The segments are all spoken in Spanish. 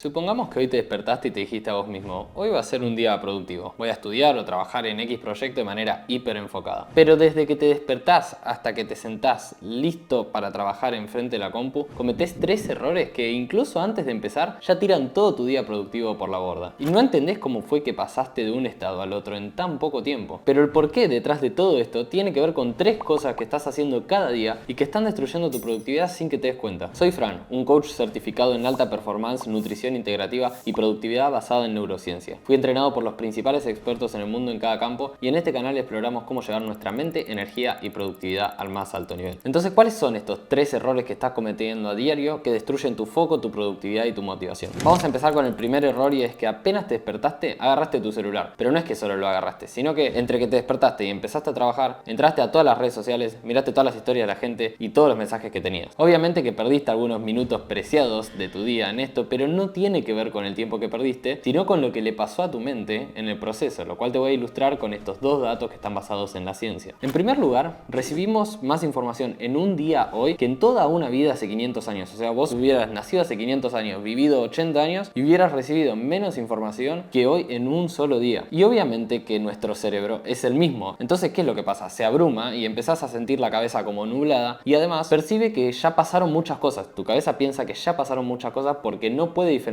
Supongamos que hoy te despertaste y te dijiste a vos mismo, hoy va a ser un día productivo, voy a estudiar o trabajar en X proyecto de manera hiper enfocada. Pero desde que te despertás hasta que te sentás listo para trabajar enfrente de la compu, cometés 3 errores que incluso antes de empezar ya tiran todo tu día productivo por la borda. Y no entendés cómo fue que pasaste de un estado al otro en tan poco tiempo. Pero el porqué detrás de todo esto tiene que ver con 3 cosas que estás haciendo cada día y que están destruyendo tu productividad sin que te des cuenta. Soy Fran, un coach certificado en alta performance, nutrición integrativa y productividad basada en neurociencia. Fui entrenado por los principales expertos en el mundo en cada campo y en este canal exploramos cómo llevar nuestra mente, energía y productividad al más alto nivel. Entonces, ¿cuáles son estos 3 errores que estás cometiendo a diario que destruyen tu foco, tu productividad y tu motivación? Vamos a empezar con el primer error y es que apenas te despertaste, agarraste tu celular. Pero no es que solo lo agarraste, sino que entre que te despertaste y empezaste a trabajar, entraste a todas las redes sociales, miraste todas las historias de la gente y todos los mensajes que tenías. Obviamente que perdiste algunos minutos preciados de tu día en esto, pero no tiene que ver con el tiempo que perdiste, sino con lo que le pasó a tu mente en el proceso, lo cual te voy a ilustrar con estos 2 datos que están basados en la ciencia. En primer lugar, recibimos más información en un día hoy que en toda una vida hace 500 años. O sea, vos hubieras nacido hace 500 años, vivido 80 años y hubieras recibido menos información que hoy en un solo día. Y obviamente que nuestro cerebro es el mismo. Entonces, ¿qué es lo que pasa? Se abruma y empezás a sentir la cabeza como nublada y además percibe que ya pasaron muchas cosas. Tu cabeza piensa que ya pasaron muchas cosas porque no puede diferenciar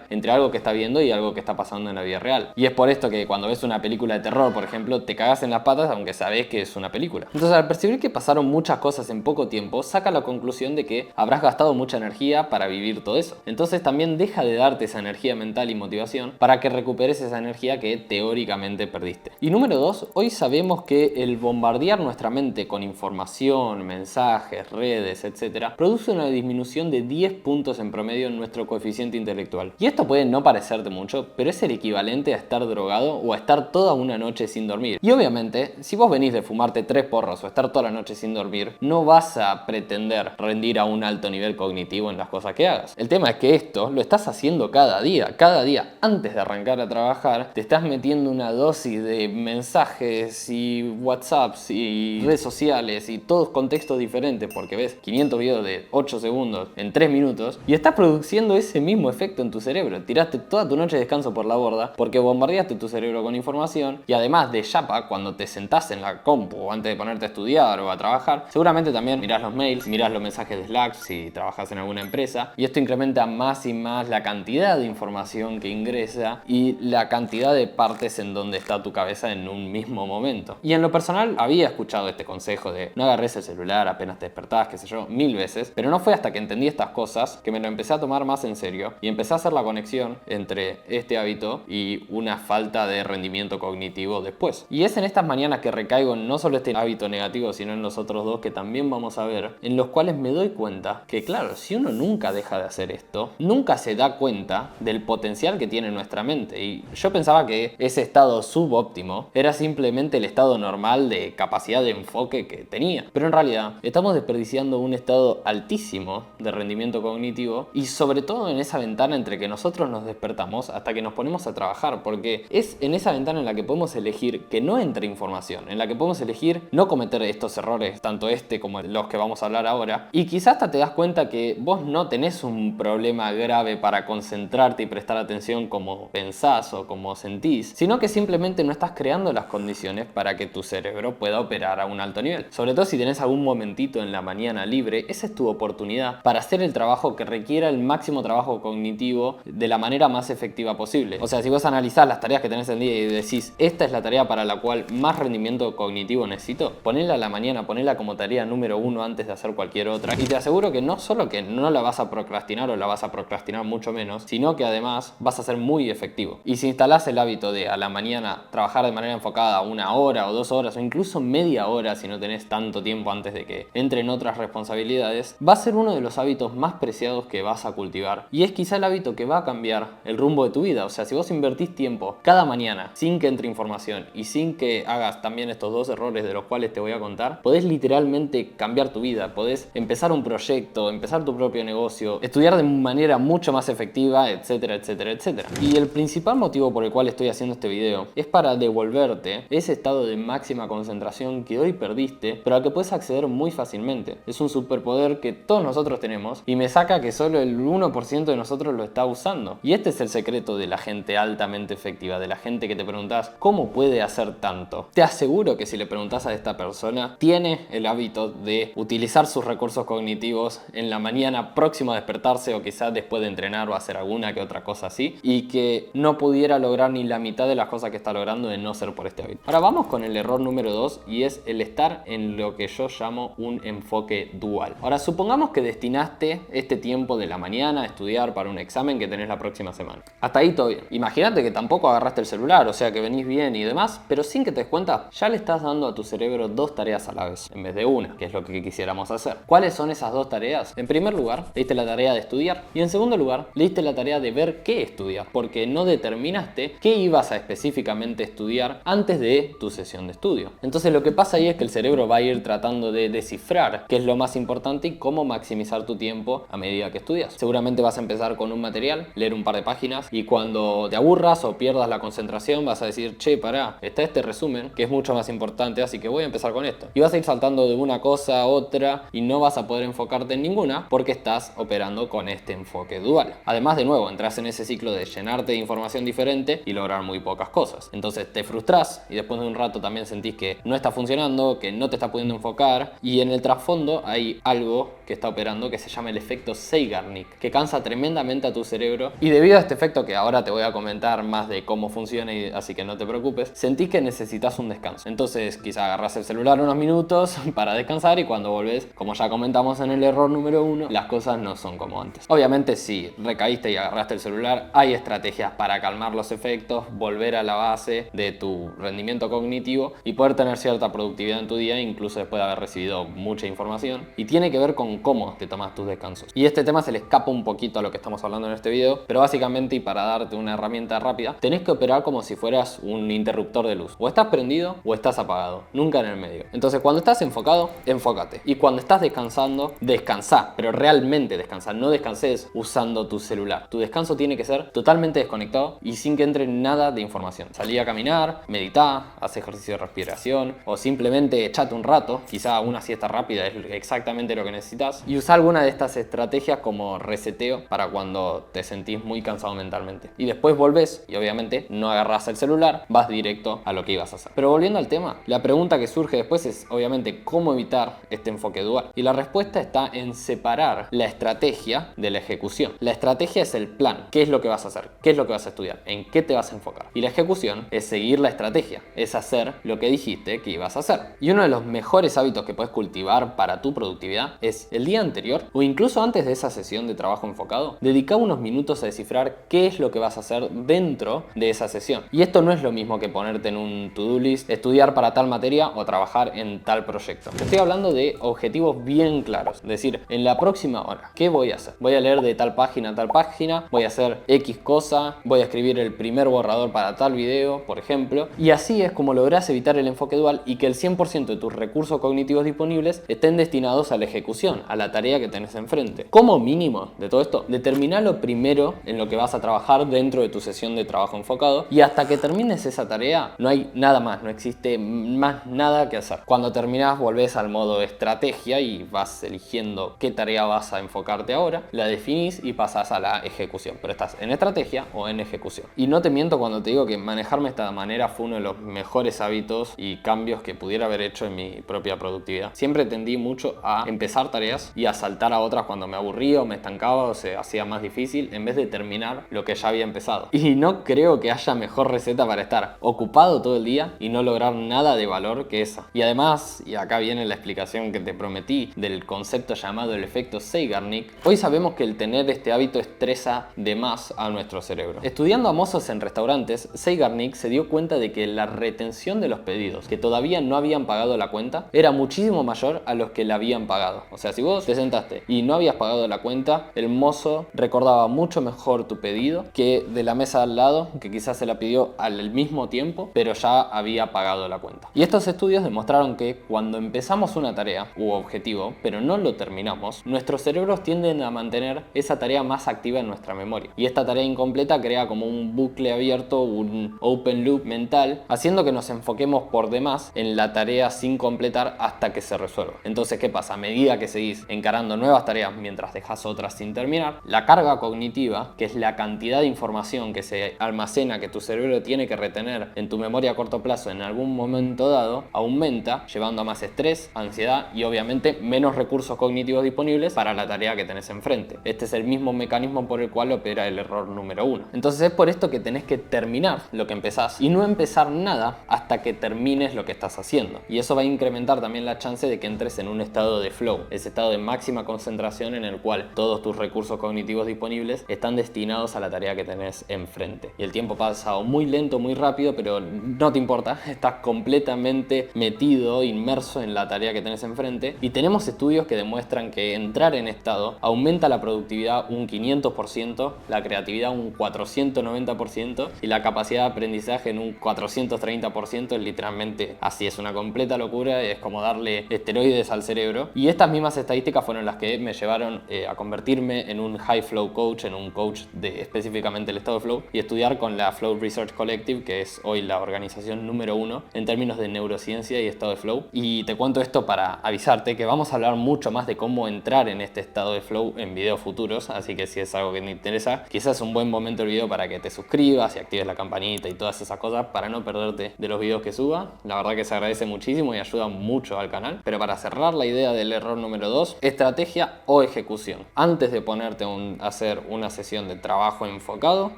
entre algo que está viendo y algo que está pasando en la vida real. Y es por esto que cuando ves una película de terror, por ejemplo, te cagas en las patas aunque sabes que es una película. Entonces, al percibir que pasaron muchas cosas en poco tiempo, saca la conclusión de que habrás gastado mucha energía para vivir todo eso. Entonces también deja de darte esa energía mental y motivación para que recuperes esa energía que teóricamente perdiste. Y número 2, hoy sabemos que el bombardear nuestra mente con información, mensajes, redes, etc., produce una disminución de 10 puntos en promedio en nuestro coeficiente intelectual. Y esto puede no parecerte mucho, pero es el equivalente a estar drogado o a estar toda una noche sin dormir. Y obviamente, si vos venís de fumarte 3 porros o estar toda la noche sin dormir, no vas a pretender rendir a un alto nivel cognitivo en las cosas que hagas. El tema es que esto lo estás haciendo cada día. Cada día, antes de arrancar a trabajar, te estás metiendo una dosis de mensajes y WhatsApps y redes sociales y todos contextos diferentes porque ves 500 videos de 8 segundos en 3 minutos y estás produciendo ese mismo efecto en tu cerebro. Tiraste toda tu noche de descanso por la borda porque bombardeaste tu cerebro con información y además de chapa, cuando te sentás en la compu o antes de ponerte a estudiar o a trabajar, seguramente también mirás los mails, mirás los mensajes de Slack si trabajas en alguna empresa y esto incrementa más y más la cantidad de información que ingresa y la cantidad de partes en donde está tu cabeza en un mismo momento. Y en lo personal había escuchado este consejo de no agarres el celular apenas te despertás, qué sé yo, 1000 veces, pero no fue hasta que entendí estas cosas que me lo empecé a tomar más en serio y empecé a hacer la conexión entre este hábito y una falta de rendimiento cognitivo después. Y es en estas mañanas que recaigo en no solo este hábito negativo, sino en los otros 2 que también vamos a ver, en los cuales me doy cuenta que claro, si uno nunca deja de hacer esto, nunca se da cuenta del potencial que tiene nuestra mente. Y yo pensaba que ese estado subóptimo era simplemente el estado normal de capacidad de enfoque que tenía. Pero en realidad estamos desperdiciando un estado altísimo de rendimiento cognitivo y sobre todo en esa ventana entre que nosotros nos despertamos hasta que nos ponemos a trabajar, porque es en esa ventana en la que podemos elegir que no entre información, en la que podemos elegir no cometer estos errores, tanto este como los que vamos a hablar ahora, y quizás hasta te das cuenta que vos no tenés un problema grave para concentrarte y prestar atención como pensás o como sentís, sino que simplemente no estás creando las condiciones para que tu cerebro pueda operar a un alto nivel. Sobre todo si tenés algún momentito en la mañana libre, esa es tu oportunidad para hacer el trabajo que requiera el máximo trabajo cognitivo de la manera más efectiva posible. O sea, si vos analizás las tareas que tenés en el día y decís, esta es la tarea para la cual más rendimiento cognitivo necesito, ponela a la mañana, ponela como tarea número 1 antes de hacer cualquier otra y te aseguro que no solo que no la vas a procrastinar o la vas a procrastinar mucho menos, sino que además vas a ser muy efectivo. Y si instalás el hábito de a la mañana trabajar de manera enfocada 1 hora o 2 horas o incluso media hora si no tenés tanto tiempo antes de que entren otras responsabilidades, va a ser uno de los hábitos más preciados que vas a cultivar y es quizá el hábito que va a cambiar el rumbo de tu vida. O sea, si vos invertís tiempo cada mañana sin que entre información y sin que hagas también estos 2 errores de los cuales te voy a contar, podés literalmente cambiar tu vida, podés empezar un proyecto, empezar tu propio negocio, estudiar de manera mucho más efectiva, etcétera, etcétera, etcétera. Y el principal motivo por el cual estoy haciendo este video es para devolverte ese estado de máxima concentración que hoy perdiste, pero al que puedes acceder muy fácilmente. Es un superpoder que todos nosotros tenemos y me saca que solo el 1% de nosotros lo está usando. Y este es el secreto de la gente altamente efectiva, de la gente que te preguntas ¿cómo puede hacer tanto? Te aseguro que si le preguntas a esta persona, tiene el hábito de utilizar sus recursos cognitivos en la mañana próximo a despertarse o quizás después de entrenar o hacer alguna que otra cosa así, y que no pudiera lograr ni la mitad de las cosas que está logrando de no ser por este hábito. Ahora vamos con el error número 2, y es el estar en lo que yo llamo un enfoque dual. Ahora supongamos que destinaste este tiempo de la mañana a estudiar para un examen que tenés la próxima semana. Hasta ahí todo bien. Imagínate que tampoco agarraste el celular, o sea que venís bien y demás, pero sin que te des cuenta, ya le estás dando a tu cerebro 2 tareas a la vez, en vez de una, que es lo que quisiéramos hacer. ¿Cuáles son esas 2 tareas? En primer lugar, le diste la tarea de estudiar, y en segundo lugar, le diste la tarea de ver qué estudiar, porque no determinaste qué ibas a específicamente estudiar antes de tu sesión de estudio. Entonces lo que pasa ahí es que el cerebro va a ir tratando de descifrar qué es lo más importante y cómo maximizar tu tiempo a medida que estudias. Seguramente vas a empezar con un material, leer un par de páginas, y cuando te aburras o pierdas la concentración vas a decir, che, pará, está este resumen que es mucho más importante, así que voy a empezar con esto. Y vas a ir saltando de una cosa a otra y no vas a poder enfocarte en ninguna porque estás operando con este enfoque dual. Además, de nuevo, entras en ese ciclo de llenarte de información diferente y lograr muy pocas cosas. Entonces te frustras y después de un rato también sentís que no está funcionando, que no te está pudiendo enfocar, y en el trasfondo hay algo que está operando que se llama el efecto Zeigarnik, que cansa tremendamente a tu cerebro, y debido a este efecto, que ahora te voy a comentar más de cómo funciona, así que no te preocupes, sentís que necesitas un descanso. Entonces quizá agarras el celular unos minutos para descansar, y cuando volvés, como ya comentamos en el error número 1, las cosas no son como antes. Obviamente si recaíste y agarraste el celular, hay estrategias para calmar los efectos, volver a la base de tu rendimiento cognitivo y poder tener cierta productividad en tu día, incluso después de haber recibido mucha información, y tiene que ver con cómo te tomas tus descansos. Y este tema se le escapa un poquito a lo que estamos hablando en este video, pero básicamente, y para darte una herramienta rápida, tenés que operar como si fueras un interruptor de luz. O estás prendido o estás apagado, nunca en el medio. Entonces cuando estás enfocado, enfócate, y cuando estás descansando, descansá, pero realmente descansá, no descanses usando tu celular. Tu descanso tiene que ser totalmente desconectado y sin que entre nada de información. Salí a caminar, meditá, haz ejercicio de respiración, o simplemente echate un rato, quizá una siesta rápida es exactamente lo que necesitas, y usa alguna de estas estrategias como reseteo para cuando te sentís muy cansado mentalmente. Y después volvés y obviamente no agarrás el celular, vas directo a lo que ibas a hacer. Pero volviendo al tema, la pregunta que surge después es obviamente cómo evitar este enfoque dual. Y la respuesta está en separar la estrategia de la ejecución. La estrategia es el plan, qué es lo que vas a hacer, qué es lo que vas a estudiar, en qué te vas a enfocar. Y la ejecución es seguir la estrategia, es hacer lo que dijiste que ibas a hacer. Y uno de los mejores hábitos que puedes cultivar para tu productividad es el día anterior o incluso antes de esa sesión de trabajo enfocado, dedica unos minutos a descifrar qué es lo que vas a hacer dentro de esa sesión. Y esto no es lo mismo que ponerte en un to-do list, estudiar para tal materia o trabajar en tal proyecto. Te estoy hablando de objetivos bien claros, es decir, en la próxima hora, ¿qué voy a hacer? Voy a leer de tal página a tal página, voy a hacer X cosa, voy a escribir el primer borrador para tal video, por ejemplo, y así es como lográs evitar el enfoque dual y que el 100% de tus recursos cognitivos disponibles estén destinados a la ejecución, a la tarea que tenés enfrente. Como mínimo de todo esto, determinalo primero en lo que vas a trabajar dentro de tu sesión de trabajo enfocado, y hasta que termines esa tarea no hay nada más, no existe más nada que hacer. Cuando terminás volvés al modo estrategia y vas eligiendo qué tarea vas a enfocarte ahora, la definís y pasás a la ejecución, pero estás en estrategia o en ejecución. Y no te miento cuando te digo que manejarme de esta manera fue uno de los mejores hábitos y cambios que pudiera haber hecho en mi propia productividad. Siempre tendí mucho a empezar tareas y a saltar a otras cuando me aburría o me estancaba o se hacía más difícil, en vez de terminar lo que ya había empezado. Y no creo que haya mejor receta para estar ocupado todo el día y no lograr nada de valor que esa. Y además, y acá viene la explicación que te prometí del concepto llamado el efecto Zeigarnik, hoy sabemos que el tener este hábito estresa de más a nuestro cerebro. Estudiando a mozos en restaurantes, Zeigarnik se dio cuenta de que la retención de los pedidos que todavía no habían pagado la cuenta era muchísimo mayor a los que la habían pagado. O sea, si vos te sentaste y no habías pagado la cuenta, el mozo recordaba mucho mejor tu pedido que de la mesa al lado, que quizás se la pidió al mismo tiempo, pero ya había pagado la cuenta. Y estos estudios demostraron que cuando empezamos una tarea u objetivo, pero no lo terminamos, nuestros cerebros tienden a mantener esa tarea más activa en nuestra memoria. Y esta tarea incompleta crea como un bucle abierto, un open loop mental, haciendo que nos enfoquemos por demás en la tarea sin completar hasta que se resuelva. Entonces, ¿qué pasa? A medida que seguís encarando nuevas tareas mientras dejas otras sin terminar, la carga carga cognitiva, que es la cantidad de información que se almacena, que tu cerebro tiene que retener en tu memoria a corto plazo en algún momento dado, aumenta, llevando a más estrés, ansiedad y obviamente menos recursos cognitivos disponibles para la tarea que tenés enfrente. Este es el mismo mecanismo por el cual opera el error número 1. Entonces es por esto que tenés que terminar lo que empezás y no empezar nada hasta que termines lo que estás haciendo. Y eso va a incrementar también la chance de que entres en un estado de flow, ese estado de máxima concentración en el cual todos tus recursos cognitivos disponibles están destinados a la tarea que tenés enfrente. Y el tiempo pasa o muy lento, muy rápido, pero no te importa, estás completamente metido, inmerso en la tarea que tenés enfrente. Y tenemos estudios que demuestran que entrar en estado aumenta la productividad un 500%, la creatividad un 490% y la capacidad de aprendizaje en un 430%. Es literalmente así, es una completa locura, es como darle esteroides al cerebro. Y estas mismas estadísticas fueron las que me llevaron a convertirme en un high flow coach, en un coach de específicamente el estado de flow, y estudiar con la Flow Research Collective, que es hoy la organización número 1 en términos de neurociencia y estado de flow. Y te cuento esto para avisarte que vamos a hablar mucho más de cómo entrar en este estado de flow en videos futuros, así que si es algo que te interesa, quizás es un buen momento el video para que te suscribas y actives la campanita y todas esas cosas para no perderte de los videos que suba. La verdad que se agradece muchísimo y ayuda mucho al canal. Pero para cerrar la idea del error número 2, estrategia o ejecución. Antes de ponerte a hacer una sesión de trabajo enfocado,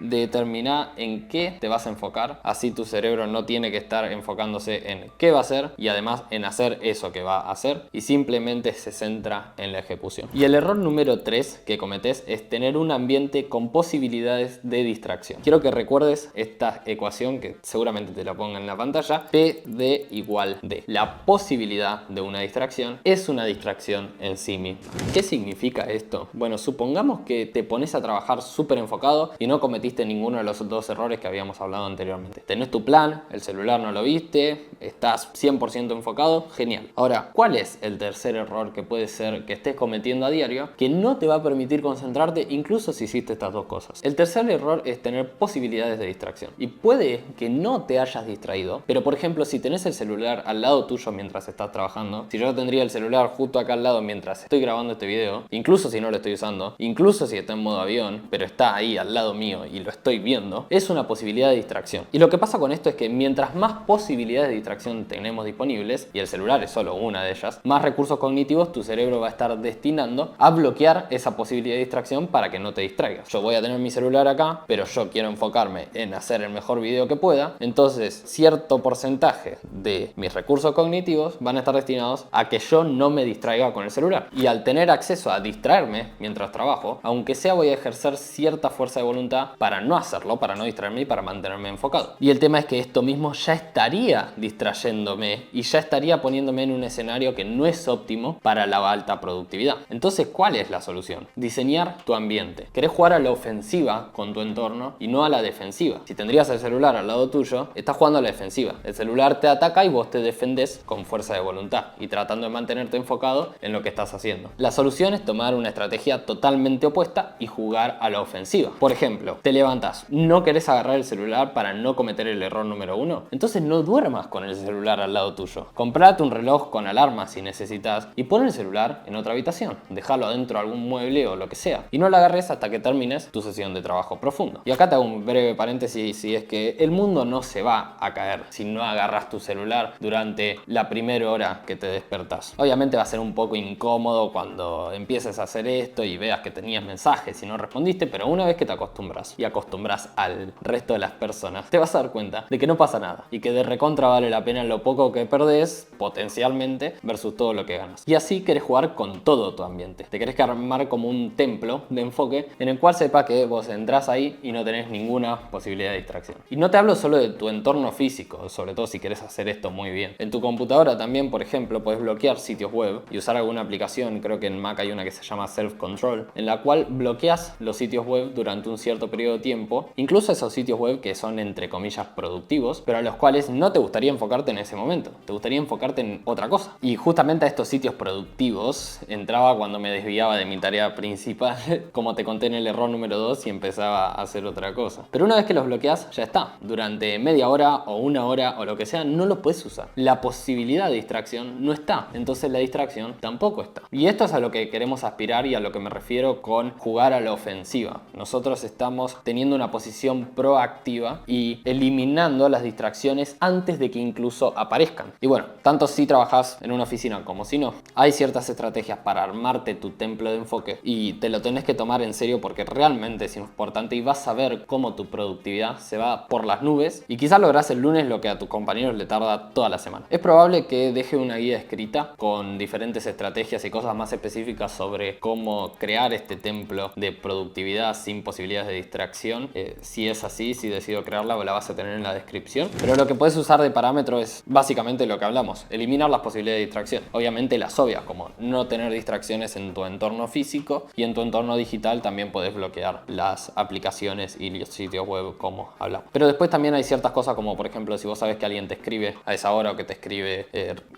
determina en qué te vas a enfocar, así tu cerebro no tiene que estar enfocándose en qué va a hacer y además en hacer eso que va a hacer, y simplemente se centra en la ejecución. Y el error número 3 que cometes es tener un ambiente con posibilidades de distracción. Quiero que recuerdes esta ecuación que seguramente te la ponga en la pantalla: PD igual D. La posibilidad de una distracción es una distracción en sí misma. ¿Qué significa esto? Bueno, supongamos que te pones a trabajar súper enfocado y no cometiste ninguno de los dos errores que habíamos hablado anteriormente. Tenés tu plan, el celular no lo viste, estás 100% enfocado, genial. Ahora, ¿cuál es el tercer error que puede ser que estés cometiendo a diario que no te va a permitir concentrarte incluso si hiciste estas dos cosas? El tercer error es tener posibilidades de distracción. Y puede que no te hayas distraído, pero por ejemplo, si tenés el celular al lado tuyo mientras estás trabajando, si yo tendría el celular justo acá al lado mientras estoy grabando este video, incluso si no lo estoy usando, incluso si está en modo avión, pero está ahí al lado mío y lo estoy viendo, es una posibilidad de distracción. Y lo que pasa con esto es que mientras más posibilidades de distracción tenemos disponibles, y el celular es solo una de ellas, más recursos cognitivos tu cerebro va a estar destinando a bloquear esa posibilidad de distracción para que no te distraigas. Yo voy a tener mi celular acá, pero yo quiero enfocarme en hacer el mejor video que pueda, entonces cierto porcentaje de mis recursos cognitivos van a estar destinados a que yo no me distraiga con el celular. Y al tener acceso a distraerme mientras trabajo, aunque sea, voy a ejercer cierta fuerza de voluntad para no hacerlo, para no distraerme y para mantenerme enfocado. Y el tema es que esto mismo ya estaría distrayéndome y ya estaría poniéndome en un escenario que no es óptimo para la alta productividad. Entonces, ¿cuál es la solución? Diseñar tu ambiente. ¿Querés jugar a la ofensiva con tu entorno y no a la defensiva? Si tendrías el celular al lado tuyo, estás jugando a la defensiva. El celular te ataca y vos te defendés con fuerza de voluntad y tratando de mantenerte enfocado en lo que estás haciendo. La solución es tomar una estrategia totalmente opuesta y jugar a la ofensiva. Por ejemplo, te levantás, no querés agarrar el celular para no cometer el error número 1, entonces no duermas con el celular al lado tuyo. Comprate un reloj con alarma si necesitas y pon el celular en otra habitación. Déjalo adentro de algún mueble o lo que sea y no lo agarres hasta que termines tu sesión de trabajo profundo. Y acá te hago un breve paréntesis, si es que el mundo no se va a caer si no agarras tu celular durante la primera hora que te despertás. Obviamente va a ser un poco incómodo cuando empieces a hacer esto y veas que tenías mensajes y no respondiste, pero una vez que te acostumbras y acostumbras al resto de las personas, te vas a dar cuenta de que no pasa nada y que de recontra vale la pena lo poco que perdés potencialmente versus todo lo que ganas. Y así querés jugar con todo tu ambiente. Te querés armar como un templo de enfoque en el cual sepa que vos entrás ahí y no tenés ninguna posibilidad de distracción. Y no te hablo solo de tu entorno físico, sobre todo si querés hacer esto muy bien. En tu computadora también, por ejemplo, podés bloquear sitios web y usar alguna aplicación. Creo que en Mac hay una que se llama Self Control, en la cual bloqueas los sitios web durante un cierto periodo de tiempo, incluso esos sitios web que son entre comillas productivos, pero a los cuales no te gustaría enfocarte en ese momento, te gustaría enfocarte en otra cosa. Y justamente a estos sitios productivos entraba cuando me desviaba de mi tarea principal, como te conté en el error número 2, y empezaba a hacer otra cosa. Pero una vez que los bloqueas, ya está. Durante media hora o una hora o lo que sea, no los puedes usar. La posibilidad de distracción no está, entonces la distracción tampoco está. Y esto es a lo que queremos aspirar y a lo que me refiero con jugar jugar a la ofensiva. Nosotros estamos teniendo una posición proactiva y eliminando las distracciones antes de que incluso aparezcan. Y bueno, tanto si trabajas en una oficina como si no, hay ciertas estrategias para armarte tu templo de enfoque y te lo tenés que tomar en serio porque realmente es importante y vas a ver cómo tu productividad se va por las nubes y quizás lográs el lunes lo que a tus compañeros le tarda toda la semana. Es probable que deje una guía escrita con diferentes estrategias y cosas más específicas sobre cómo crear este templo de productividad sin posibilidades de distracción. Si es así, si decido crearla, la vas a tener en la descripción. Pero lo que puedes usar de parámetro es básicamente lo que hablamos, eliminar las posibilidades de distracción. Obviamente las obvias, como no tener distracciones en tu entorno físico, y en tu entorno digital también puedes bloquear las aplicaciones y los sitios web como hablamos. Pero después también hay ciertas cosas como, por ejemplo, si vos sabes que alguien te escribe a esa hora o que te escribe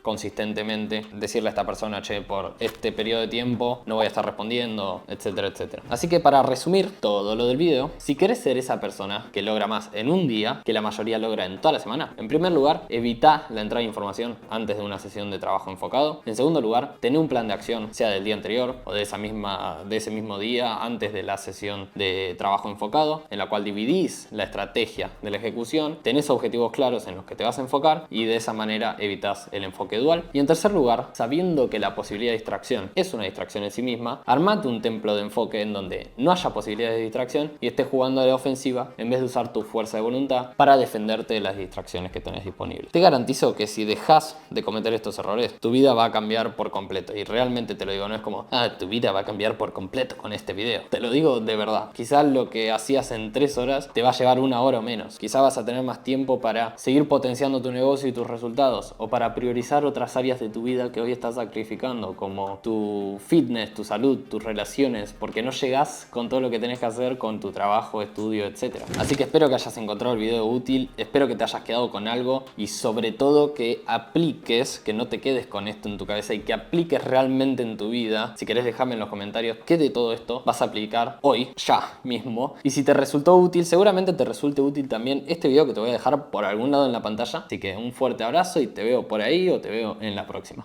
consistentemente, decirle a esta persona, che, por este periodo de tiempo no voy a estar respondiendo, etcétera, etcétera. Así que para resumir todo lo del video, si querés ser esa persona que logra más en un día que la mayoría logra en toda la semana, en primer lugar, evita la entrada de información antes de una sesión de trabajo enfocado. En segundo lugar, tené un plan de acción, sea del día anterior o de ese mismo día antes de la sesión de trabajo enfocado, en la cual dividís la estrategia de la ejecución, tenés objetivos claros en los que te vas a enfocar y de esa manera evitas el enfoque dual. Y en tercer lugar, sabiendo que la posibilidad de distracción es una distracción en sí misma, armate un templo de enfoque en donde no haya posibilidades de distracción y estés jugando a la ofensiva en vez de usar tu fuerza de voluntad para defenderte de las distracciones que tenés disponibles. Te garantizo que si dejas de cometer estos errores, tu vida va a cambiar por completo. Y realmente te lo digo, no es como, tu vida va a cambiar por completo con este video. Te lo digo de verdad. Quizás lo que hacías en 3 horas te va a llevar 1 hora o menos. Quizás vas a tener más tiempo para seguir potenciando tu negocio y tus resultados, o para priorizar otras áreas de tu vida que hoy estás sacrificando, como tu fitness, tu salud, tus relaciones, porque no llegás con todo lo que tenés que hacer con tu trabajo, estudio, etc. Así que espero que hayas encontrado el video útil, espero que te hayas quedado con algo y sobre todo que apliques, que no te quedes con esto en tu cabeza y que apliques realmente en tu vida. Si querés, déjame en los comentarios qué de todo esto vas a aplicar hoy, ya mismo. Y si te resultó útil, seguramente te resulte útil también este video que te voy a dejar por algún lado en la pantalla. Así que un fuerte abrazo y te veo por ahí o te veo en la próxima.